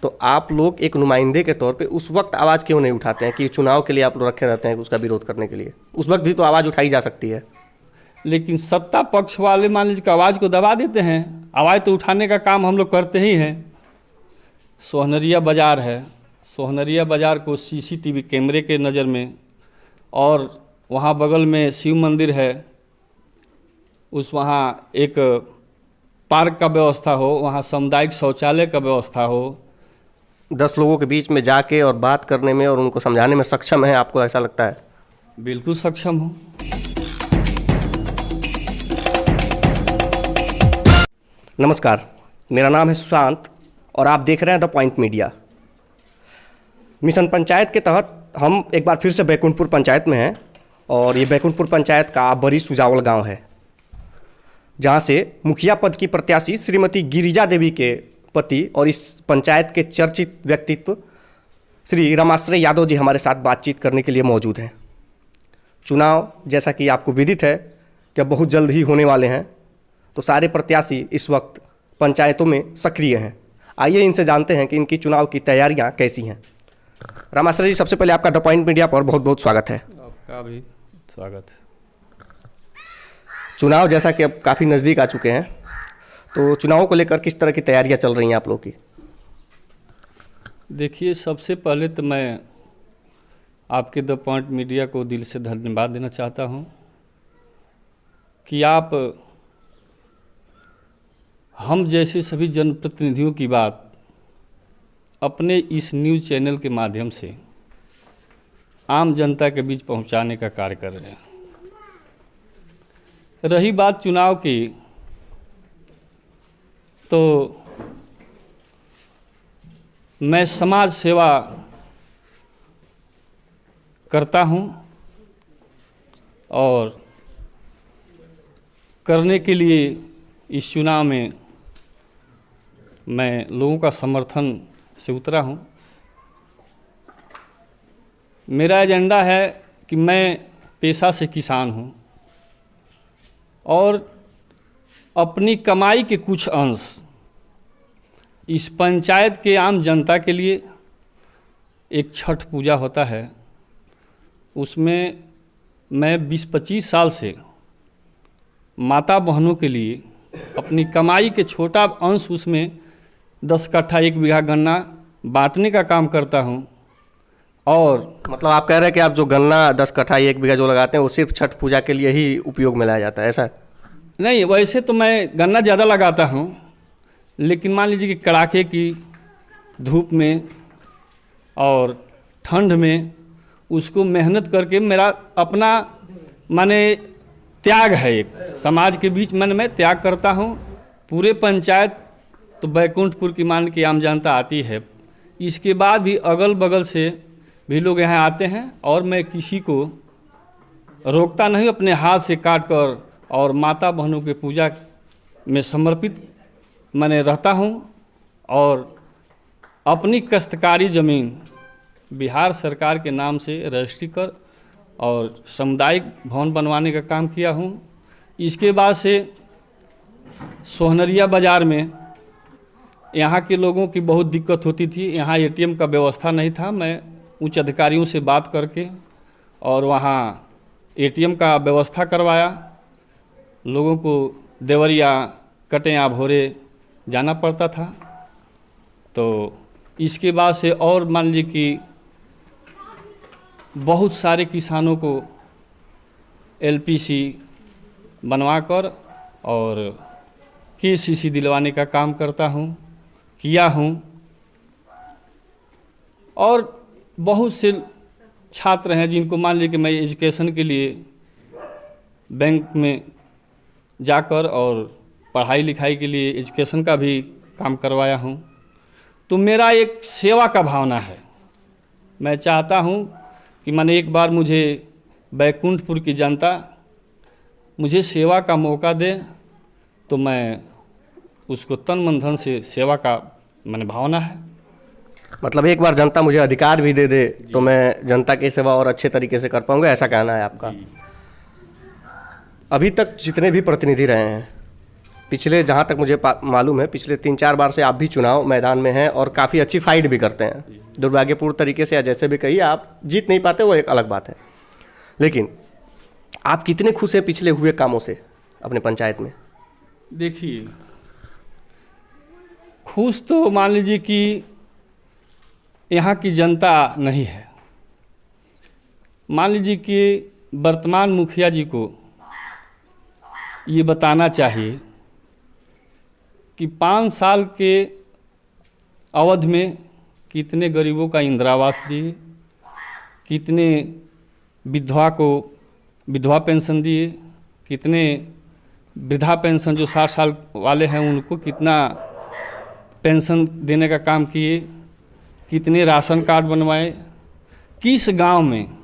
तो आप लोग एक नुमाइंदे के तौर पे उस वक्त आवाज़ क्यों नहीं उठाते हैं कि चुनाव के लिए आप लोग रखे रहते हैं उसका विरोध करने के लिए? उस वक्त भी तो आवाज़ उठाई जा सकती है। लेकिन सत्ता पक्ष वाले मान लीजिए आवाज़ को दबा देते हैं। आवाज़ तो उठाने का काम हम लोग करते ही हैं। सोहनरिया बाज़ार है, सोहनरिया बाज़ार को सीसीटीवी कैमरे के नज़र में, और वहाँ बगल में शिव मंदिर है, उस वहाँ एक पार्क का व्यवस्था हो, वहाँ सामुदायिक शौचालय का व्यवस्था हो। 10 लोगों के बीच में जाके और बात करने में और उनको समझाने में सक्षम है, आपको ऐसा लगता है? बिल्कुल सक्षम हूँ। नमस्कार, मेरा नाम है सुशांत और आप देख रहे हैं the point media. Mission panchayat के तहत हम एक बार फिर से बैकुंठपुर पंचायत में हैं और ये बैकुंठपुर पंचायत का बड़ी सुजावल गांव है, जहां से मुखिया पद की प्रत्याशी श्रीमती गिरिजा देवी के पति और इस पंचायत के चर्चित व्यक्तित्व श्री रमाश्रय यादव जी हमारे साथ बातचीत करने के लिए मौजूद हैं। चुनाव जैसा कि आपको विदित है कि अब बहुत जल्द ही होने वाले हैं, तो सारे प्रत्याशी इस वक्त पंचायतों में सक्रिय हैं। आइए इनसे जानते हैं कि इनकी चुनाव की तैयारियां कैसी हैं। रमाश्रय जी, सबसे पहले आपका द पॉइंट मीडिया पर बहुत बहुत स्वागत है। आपका भी स्वागत है। चुनाव जैसा कि अब काफ़ी नज़दीक आ चुके हैं, तो चुनाव को लेकर किस तरह की तैयारियां चल रही हैं आप लोग की? देखिए, सबसे पहले तो मैं आपके द पॉइंट मीडिया को दिल से धन्यवाद देना चाहता हूं कि आप हम जैसे सभी जनप्रतिनिधियों की बात अपने इस न्यूज़ चैनल के माध्यम से आम जनता के बीच पहुंचाने का कार्य कर रहे हैं। रही बात चुनाव की, तो मैं समाज सेवा करता हूं और करने के लिए इस चुनाव में मैं लोगों का समर्थन से उतरा हूं। मेरा एजेंडा है कि मैं पेशा से किसान हूं और अपनी कमाई के कुछ अंश इस पंचायत के आम जनता के लिए, एक छठ पूजा होता है, उसमें मैं 20-25 साल से माता बहनों के लिए अपनी कमाई के छोटा अंश उसमें 10 कट्ठा 1 बीघा गन्ना बांटने का काम करता हूं। और मतलब आप कह रहे हैं कि आप जो गन्ना 10 कट्ठा 1 बीघा जो लगाते हैं वो सिर्फ छठ पूजा के लिए ही उपयोग में लाया जाता है, ऐसा? नहीं, वैसे तो मैं गन्ना ज़्यादा लगाता हूं, लेकिन मान लीजिए कि कड़ाके की धूप में और ठंड में उसको मेहनत करके मेरा अपना माने त्याग है, एक समाज के बीच में मैं त्याग करता हूं। पूरे पंचायत तो बैकुंठपुर की मान के आम जनता आती है, इसके बाद भी अगल बगल से भी लोग यहाँ आते हैं और मैं किसी को रोकता नहीं, अपने हाथ से काट कर और माता बहनों के पूजा में समर्पित मैंने रहता हूँ। और अपनी काश्तकारी ज़मीन बिहार सरकार के नाम से रजिस्ट्री कर और सामुदायिक भवन बनवाने का काम किया हूँ। इसके बाद से सोहनरिया बाज़ार में यहाँ के लोगों की बहुत दिक्कत होती थी, यहाँ एटीएम का व्यवस्था नहीं था। मैं उच्च अधिकारियों से बात करके और वहाँ एटीएम का व्यवस्था करवाया। लोगों को देवरिया, कटेया, भोरे जाना पड़ता था। तो इसके बाद से और मान लीजिए कि बहुत सारे किसानों को एलपीसी बनवाकर और केसीसी दिलवाने का काम करता हूँ, किया हूँ। और बहुत से छात्र हैं जिनको मान लीजिए कि मैं एजुकेशन के लिए बैंक में जाकर और पढ़ाई लिखाई के लिए एजुकेशन का भी काम करवाया हूँ। तो मेरा एक सेवा का भावना है। मैं चाहता हूँ कि मैंने एक बार मुझे बैकुंठपुर की जनता मुझे सेवा का मौका दे, तो मैं उसको तन मन धन से सेवा का मैंने भावना है। मतलब एक बार जनता मुझे अधिकार भी दे दे तो मैं जनता की सेवा और अच्छे तरीके से कर पाऊंगा, ऐसा कहना है आपका? अभी तक जितने भी प्रतिनिधि रहे हैं पिछले जहाँ तक मुझे मालूम है पिछले 3-4 बार से आप भी चुनाव मैदान में हैं और काफ़ी अच्छी फाइट भी करते हैं। दुर्भाग्यपूर्ण तरीके से या जैसे भी कहिए आप जीत नहीं पाते, वो एक अलग बात है। लेकिन आप कितने खुश हैं पिछले हुए कामों से अपने पंचायत में? देखिए, खुश तो मान लीजिए कि यहाँ की जनता नहीं है। मान लीजिए कि वर्तमान मुखिया जी को ये बताना चाहिए कि 5 साल के अवध में कितने गरीबों का इंदिरा आवास दिए, कितने विधवा को विधवा पेंशन दिए, कितने वृद्धा पेंशन जो 60 साल वाले हैं उनको कितना पेंशन देने का काम किए, कितने राशन कार्ड बनवाए। किस गांव में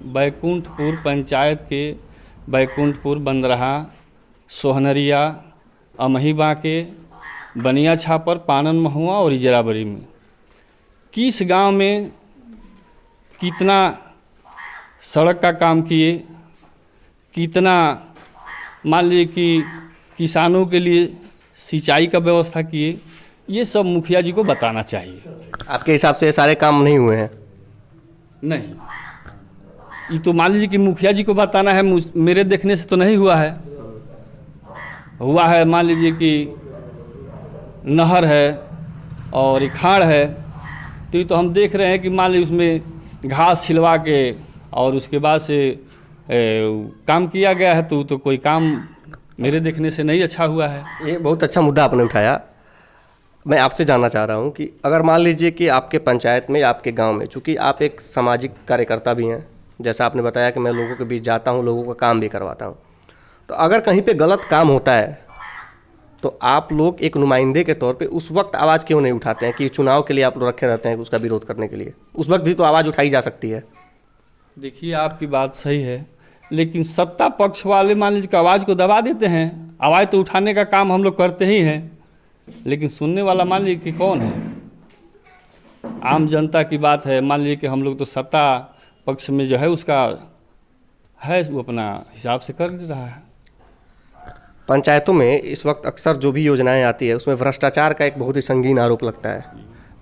बैकुंठपुर पंचायत के बैकुंठपुर, बंदरहा, सोहनरिया, अमही बांके, बनिया छापर, पानन महुआ और इजराबरी में किस गांव में कितना सड़क का काम किए, कितना मान लीजिए कि किसानों के लिए सिंचाई का व्यवस्था किए, ये सब मुखिया जी को बताना चाहिए। आपके हिसाब से ये सारे काम नहीं हुए हैं? नहीं, ये तो मान लीजिए कि मुखिया जी को बताना है, मेरे देखने से तो नहीं हुआ है। हुआ है मान लीजिए कि नहर है और एक खाड़ है, तो ये तो हम देख रहे हैं कि मान लीजिए उसमें घास छिलवा के और उसके बाद से काम किया गया है, तो कोई काम मेरे देखने से नहीं अच्छा हुआ है। ये बहुत अच्छा मुद्दा आपने उठाया। मैं आपसे जानना चाह रहा हूँ कि अगर मान लीजिए कि आपके पंचायत में या आपके गांव में, चूँकि आप एक सामाजिक कार्यकर्ता भी हैं, जैसा आपने बताया कि मैं लोगों के बीच जाता हूँ, लोगों का काम भी करवाता हूँ, तो अगर कहीं पे गलत काम होता है तो आप लोग एक नुमाइंदे के तौर पे उस वक्त आवाज़ क्यों नहीं उठाते हैं कि चुनाव के लिए आप लोग रखे रहते हैं उसका विरोध करने के लिए? उस वक्त भी तो आवाज़ उठाई जा सकती है। देखिए, आपकी बात सही है, लेकिन सत्ता पक्ष वाले मान लीजिए कि आवाज़ को दबा देते हैं। आवाज़ तो उठाने का काम हम लोग करते ही हैं, लेकिन सुनने वाला मान लीजिए कि कौन है? आम जनता की बात है। मान लीजिए कि हम लोग तो सत्ता पक्ष में जो है उसका है, वो अपना हिसाब से कर रहा है। पंचायतों में इस वक्त अक्सर जो भी योजनाएं आती है उसमें भ्रष्टाचार का एक बहुत ही संगीन आरोप लगता है,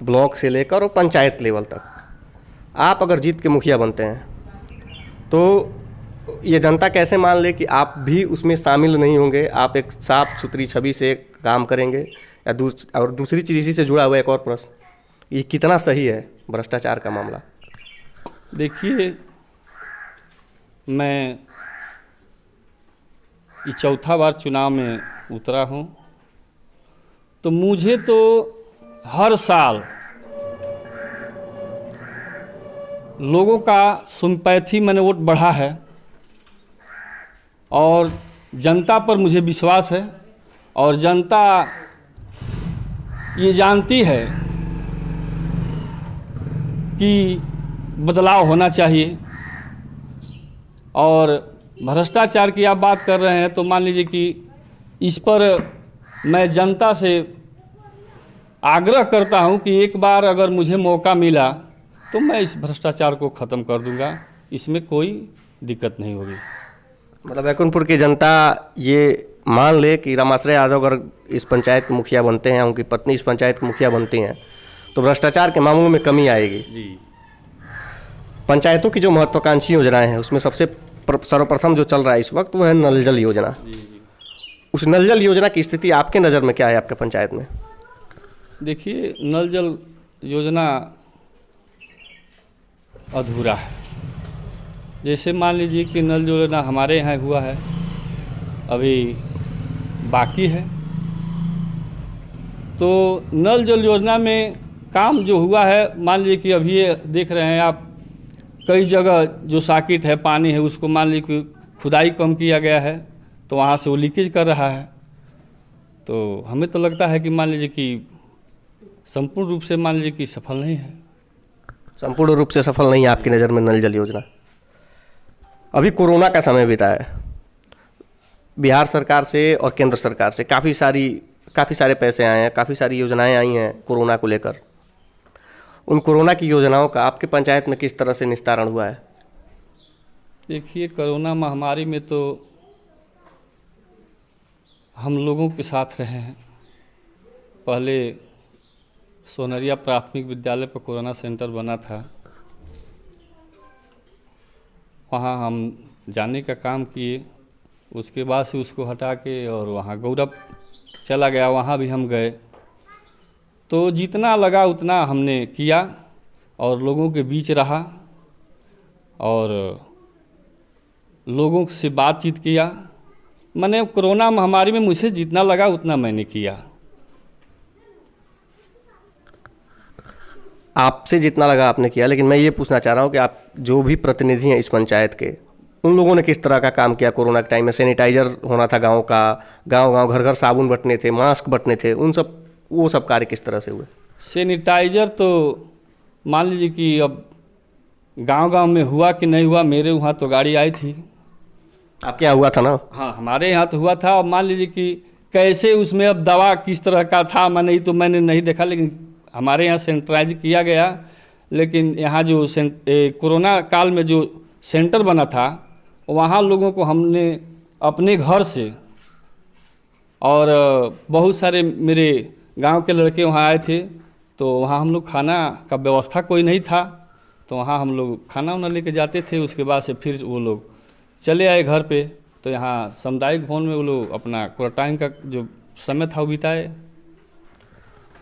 ब्लॉक से लेकर और पंचायत लेवल तक। आप अगर जीत के मुखिया बनते हैं तो ये जनता कैसे मान ले कि आप भी उसमें शामिल नहीं होंगे? आप एक साफ सुथरी छवि से काम करेंगे? या दूसरी चीज़ इसी से जुड़ा हुआ एक और प्रश्न, ये कितना सही है भ्रष्टाचार का मामला? देखिए, मैं ये 4था बार चुनाव में उतरा हूँ, तो मुझे तो हर साल लोगों का सिंपैथी मैंने वोट बढ़ा है और जनता पर मुझे विश्वास है और जनता ये जानती है कि बदलाव होना चाहिए। और भ्रष्टाचार की आप बात कर रहे हैं तो मान लीजिए कि इस पर मैं जनता से आग्रह करता हूं कि एक बार अगर मुझे मौका मिला तो मैं इस भ्रष्टाचार को ख़त्म कर दूंगा, इसमें कोई दिक्कत नहीं होगी। मतलब बैकुंठपुर की जनता ये मान ले कि रामाश्रय यादव अगर इस पंचायत के मुखिया बनते हैं, उनकी पत्नी इस पंचायत के मुखिया बनती हैं, तो भ्रष्टाचार के मामलों में कमी आएगी। जी, पंचायतों की जो महत्वाकांक्षी योजनाएं हैं उसमें सबसे सर्वप्रथम जो चल रहा है इस वक्त वो है नल जल योजना। उस नल जल योजना की स्थिति आपके नज़र में क्या है आपके पंचायत में? देखिए, नल जल योजना अधूरा है। जैसे मान लीजिए कि नल जल योजना हमारे यहाँ हुआ है, अभी बाकी है। तो नल जल योजना में काम जो हुआ है, मान लीजिए कि अभी ये देख रहे हैं आप, कई जगह जो साकिट है, पानी है, उसको मान लीजिए कि खुदाई कम किया गया है तो वहाँ से वो लीकेज कर रहा है। तो हमें तो लगता है कि मान लीजिए कि संपूर्ण रूप से मान लीजिए कि सफल नहीं है। संपूर्ण रूप से सफल नहीं है आपकी नज़र में नल जल योजना? अभी कोरोना का समय बीता है, बिहार सरकार से और केंद्र सरकार से काफ़ी सारे पैसे आए हैं, काफ़ी सारी योजनाएं आई हैं कोरोना को लेकर। उन कोरोना की योजनाओं का आपके पंचायत में किस तरह से निस्तारण हुआ है? देखिए, कोरोना महामारी में तो हम लोगों के साथ रहे हैं। पहले सोनरिया प्राथमिक विद्यालय पर कोरोना सेंटर बना था, वहाँ हम जाने का काम किए। उसके बाद से उसको हटा के और वहाँ गौरव चला गया, वहाँ भी हम गए। तो जितना लगा उतना हमने किया और लोगों के बीच रहा और लोगों से बातचीत किया। मैंने कोरोना महामारी में मुझे जितना लगा उतना मैंने किया। आपसे जितना लगा आपने किया, लेकिन मैं ये पूछना चाह रहा हूँ कि आप जो भी प्रतिनिधि हैं इस पंचायत के, उन लोगों ने किस तरह का काम किया कोरोना के टाइम में? सैनिटाइजर होना था गांव का, गांव घर घर साबुन बंटने थे, मास्क बंटने थे, वो सब कार्य किस तरह से हुए? सैनिटाइजर तो मान लीजिए कि अब गांव में हुआ कि नहीं हुआ, मेरे वहाँ तो गाड़ी आई थी। आपके यहाँ हुआ था ना? हाँ, हमारे यहाँ तो हुआ था। और मान लीजिए कि कैसे उसमें अब दवा किस तरह का था मैंने नहीं देखा, लेकिन हमारे यहाँ सैनिटाइज किया गया। लेकिन यहाँ जो कोरोना काल में जो सेंटर बना था, वहाँ लोगों को हमने अपने घर से और बहुत सारे मेरे गांव के लड़के वहाँ आए थे, तो वहाँ हम लोग खाना का व्यवस्था कोई नहीं था, तो वहाँ हम लोग खाना वाना लेके जाते थे। उसके बाद से फिर वो लोग चले आए घर पे। तो यहाँ सामुदायिक भवन में वो लोग अपना क्वारंटाइन का जो समय था वो बिताए।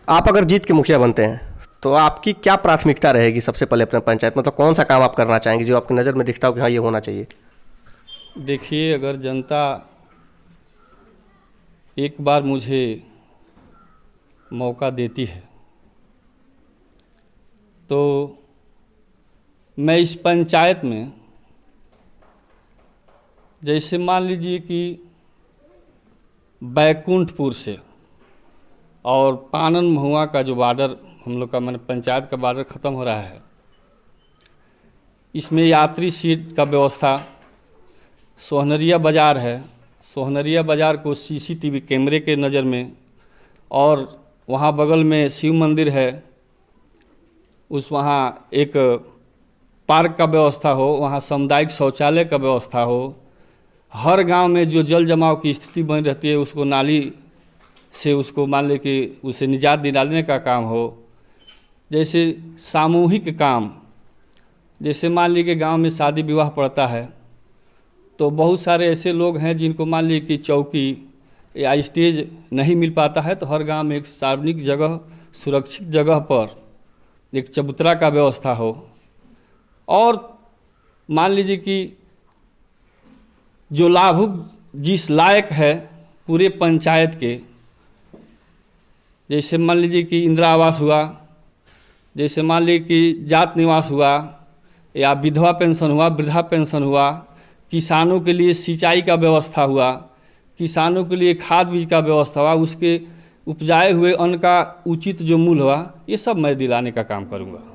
आप अगर जीत के मुखिया बनते हैं तो आपकी क्या प्राथमिकता रहेगी सबसे पहले अपने पंचायत में? तो कौन सा काम आप करना चाहेंगे जो आपकी नज़र में दिखता हो कि हाँ ये होना चाहिए? देखिए, अगर जनता एक बार मुझे मौका देती है तो मैं इस पंचायत में, जैसे मान लीजिए कि बैकुंठपुर से और पानन महुआ का जो बॉर्डर हम लोग का पंचायत का बॉर्डर ख़त्म हो रहा है, इसमें यात्री सीट का व्यवस्था, सोहनरिया बाज़ार है, सोहनरिया बाज़ार को सीसीटीवी कैमरे के नज़र में, और वहाँ बगल में शिव मंदिर है, वहाँ एक पार्क का व्यवस्था हो, वहाँ सामुदायिक शौचालय का व्यवस्था हो। हर गांव में जो जल जमाव की स्थिति बनी रहती है उसको नाली से उसको मान ले कि उसे निजात दिलाने का काम हो। जैसे सामूहिक काम, जैसे मान लीजिए कि गांव में शादी विवाह पड़ता है तो बहुत सारे ऐसे लोग हैं जिनको मान लीजिए कि चौकी या स्टेज नहीं मिल पाता है, तो हर गांव में एक सार्वजनिक जगह, सुरक्षित जगह पर एक चबूतरा का व्यवस्था हो। और मान लीजिए कि जो लाभुक जिस लायक है पूरे पंचायत के, जैसे मान लीजिए कि इंदिरा आवास हुआ, जैसे मान लीजिए कि जात निवास हुआ, या विधवा पेंशन हुआ, वृद्धा पेंशन हुआ, किसानों के लिए सिंचाई का व्यवस्था हुआ, किसानों के लिए खाद बीज का व्यवस्था हुआ, उसके उपजाए हुए अन्न का उचित जो मूल्य हुआ, ये सब मैं दिलाने का काम करूँगा।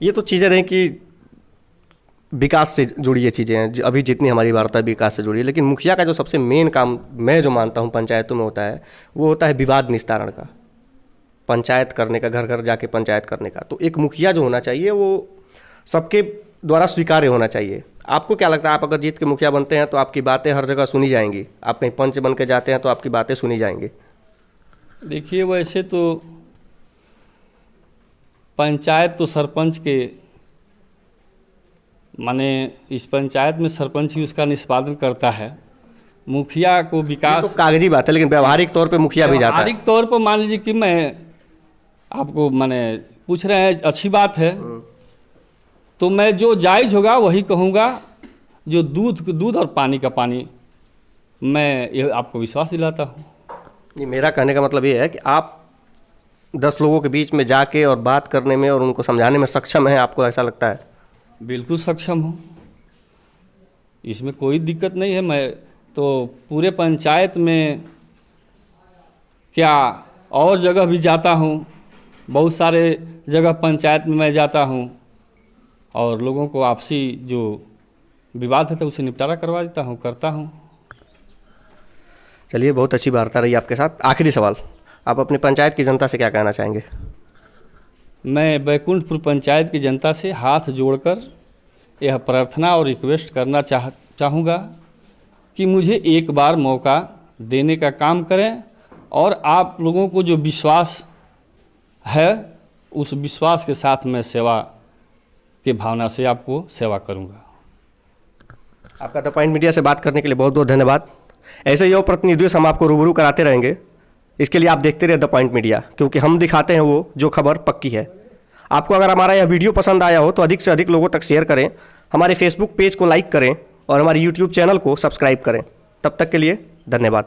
ये तो चीज़ें रहीं कि विकास से जुड़ी ये चीज़ें हैं, अभी जितनी हमारी वार्ता विकास से जुड़ी है, लेकिन मुखिया का जो सबसे मेन काम मैं जो मानता हूँ पंचायतों में होता है वो होता है विवाद निस्तारण का, पंचायत करने का, घर घर जाके पंचायत करने का। तो एक मुखिया जो होना चाहिए वो सबके द्वारा स्वीकार्य होना चाहिए। आपको क्या लगता है, आप अगर जीत के मुखिया बनते हैं तो आपकी बातें हर जगह सुनी जाएंगी? आप कहीं पंच बन के जाते हैं तो आपकी बातें सुनी जाएंगी? देखिए, वैसे तो पंचायत तो सरपंच के, माने इस पंचायत में सरपंच ही उसका निष्पादन करता है। मुखिया को विकास तो कागजी बात है, लेकिन व्यवहारिक तौर पे मुखिया भी जाता है। व्यवहारिक तौर पर मान लीजिए कि मैं आपको माने पूछ रहे हैं, अच्छी बात है, तो मैं जो जायज़ होगा वही कहूँगा। जो दूध और पानी का पानी, मैं ये आपको विश्वास दिलाता हूँ। ये मेरा कहने का मतलब ये है कि आप 10 लोगों के बीच में जाके और बात करने में और उनको समझाने में सक्षम हैं, आपको ऐसा लगता है? बिल्कुल सक्षम हूँ, इसमें कोई दिक्कत नहीं है। मैं तो पूरे पंचायत में क्या और जगह भी जाता हूँ, बहुत सारे जगह पंचायत में मैं जाता हूँ और लोगों को आपसी जो विवाद है तो उसे निपटारा करवा देता हूँ, करता हूँ। चलिए, बहुत अच्छी वार्ता रही आपके साथ। आखिरी सवाल, आप अपनी पंचायत की जनता से क्या कहना चाहेंगे? मैं बैकुंठपुर पंचायत की जनता से हाथ जोड़कर यह प्रार्थना और रिक्वेस्ट करना चाहूँगा कि मुझे एक बार मौका देने का काम करें, और आप लोगों को जो विश्वास है उस विश्वास के साथ मैं सेवा के भावना से आपको सेवा करूंगा। आपका द पॉइंट मीडिया से बात करने के लिए बहुत बहुत धन्यवाद। ऐसे ही और प्रतिनिधियों से हम आपको रूबरू कराते रहेंगे। इसके लिए आप देखते रहे द पॉइंट मीडिया, क्योंकि हम दिखाते हैं वो जो खबर पक्की है। आपको अगर हमारा यह वीडियो पसंद आया हो तो अधिक से अधिक लोगों तक शेयर करें, हमारे फेसबुक पेज को लाइक करें और हमारे यूट्यूब चैनल को सब्सक्राइब करें। तब तक के लिए धन्यवाद।